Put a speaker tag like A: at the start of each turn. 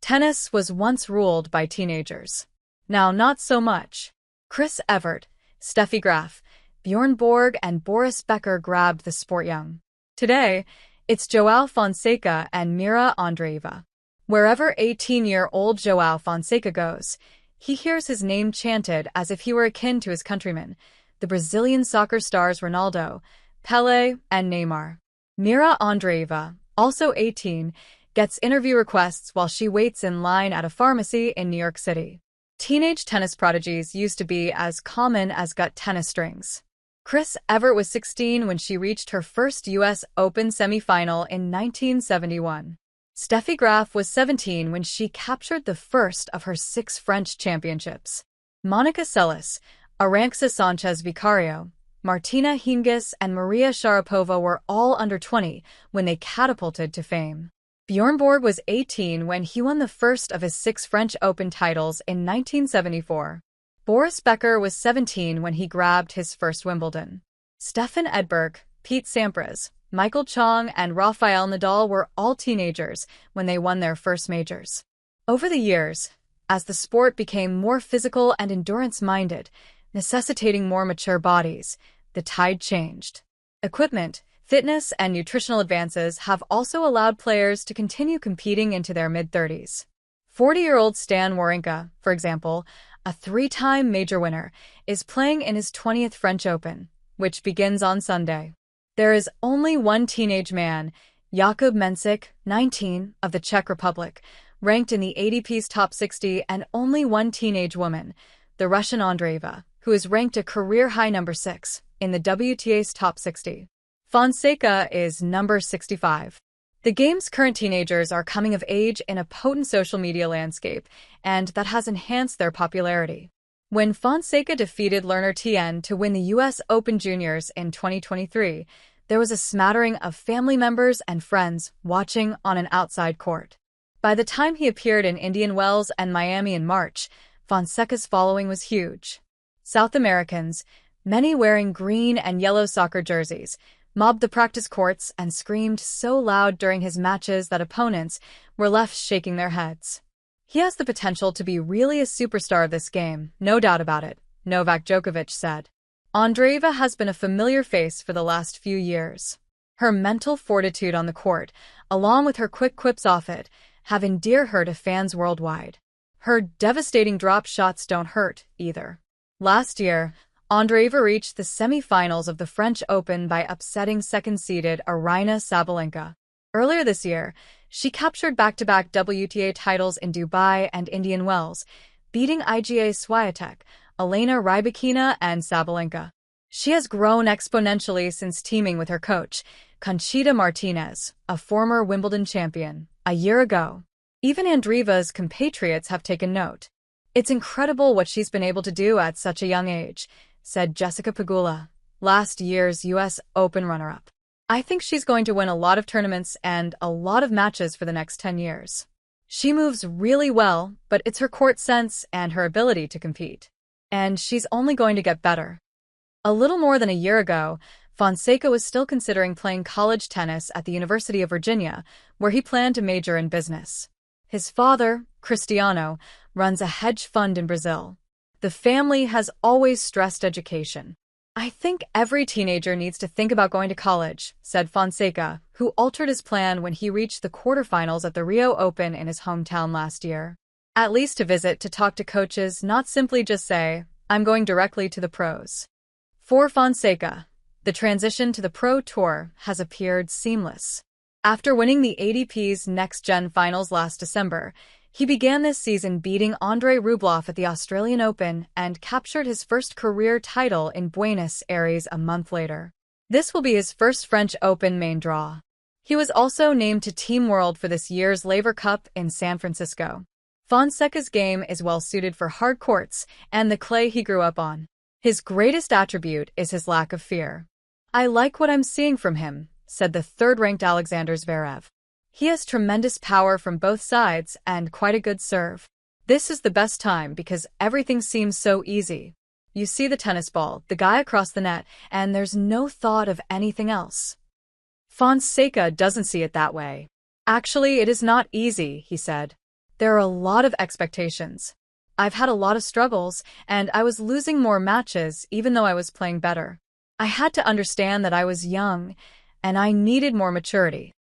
A: Tennis was once ruled by teenagers. Now not so much. Chris Evert, Steffi Graf, Bjorn Borg, and Boris Becker grabbed the sport young. Today, it's Joao Fonseca and Mira Andreeva. Wherever 18-year-old Joao Fonseca goes, he hears his name chanted as if he were akin to his countrymen, the Brazilian soccer stars Ronaldo, Pelé, and Neymar. Mira Andreeva, also 18, gets interview requests while she waits in line at a pharmacy in New York City. Teenage tennis prodigies used to be as common as gut tennis strings. Chris Evert was 16 when she reached her first U.S. Open semifinal in 1971. Steffi Graf was 17 when she captured the first of her 6 French championships. Monica Seles, Arantxa Sanchez Vicario, Martina Hingis, and Maria Sharapova were all under 20 when they catapulted to fame. Bjorn Borg was 18 when he won the first of his 6 French Open titles in 1974. Boris Becker was 17 when he grabbed his first Wimbledon. Stefan Edberg, Pete Sampras, Michael Chong, and Rafael Nadal were all teenagers when they won their first majors. Over the years, as the sport became more physical and endurance-minded, necessitating more mature bodies, the tide changed. Equipment, fitness, and nutritional advances have also allowed players to continue competing into their mid-30s. 40-year-old Stan Wawrinka, for example, a 3-time major winner, is playing in his 20th French Open, which begins on Sunday. There is only one teenage man, Jakub Mensik, 19, of the Czech Republic, ranked in the ATP's top 60, and only one teenage woman, the Russian Andreeva, who is ranked a career-high number 6 in the WTA's top 60. Fonseca is number 65. The game's current teenagers are coming of age in a potent social media landscape, and that has enhanced their popularity. When Fonseca defeated Lerner Tien to win the U.S. Open Juniors in 2023, there was a smattering of family members and friends watching on an outside court. By the time he appeared in Indian Wells and Miami in March, Fonseca's following was huge. South Americans, many wearing green and yellow soccer jerseys, mobbed the practice courts and screamed so loud during his matches that opponents were left shaking their heads. He has the potential to be really a superstar of this game, no doubt about it, Novak Djokovic said. Andreeva has been a familiar face for the last few years. Her mental fortitude on the court, along with her quick quips off it, have endeared her to fans worldwide. Her devastating drop shots don't hurt, either. Last year, Andreeva reached the semi-finals of the French Open by upsetting second-seeded Aryna Sabalenka. Earlier this year, she captured back-to-back WTA titles in Dubai and Indian Wells, beating Iga Swiatek, Elena Rybakina, and Sabalenka. She has grown exponentially since teaming with her coach, Conchita Martinez, a former Wimbledon champion, a year ago. Even Andreeva's compatriots have taken note. It's incredible what she's been able to do at such a young age, said Jessica Pegula, last year's U.S. Open runner-up. I think she's going to win a lot of tournaments and a lot of matches for the next 10 years. She moves really well, but it's her court sense and her ability to compete. And she's only going to get better. A little more than a year ago, Fonseca was still considering playing college tennis at the University of Virginia, where he planned to major in business. His father, Cristiano, runs a hedge fund in Brazil. The family has always stressed education. I think every teenager needs to think about going to college, said Fonseca, who altered his plan when he reached the quarterfinals at the Rio Open in his hometown last year. At least to visit to talk to coaches, not simply just say, I'm going directly to the pros. For Fonseca, the transition to the Pro Tour has appeared seamless. After winning the ATP's Next Gen Finals last December, he began this season beating Andrei Rublev at the Australian Open and captured his first career title in Buenos Aires a month later. This will be his first French Open main draw. He was also named to Team World for this year's Laver Cup in San Francisco. Fonseca's game is well suited for hard courts and the clay he grew up on. His greatest attribute is his lack of fear. I like what I'm seeing from him, said the third-ranked Alexander Zverev. He has tremendous power from both sides and quite a good serve. This is the best time because everything seems so easy. You see the tennis ball, the guy across the net, and there's no thought of anything else. Fonseca doesn't see it that way. Actually, it is not easy, he said. There are a lot of expectations. I've had a lot of struggles, and I was losing more matches even though I was playing better. I had to understand that I was young, and I needed more maturity.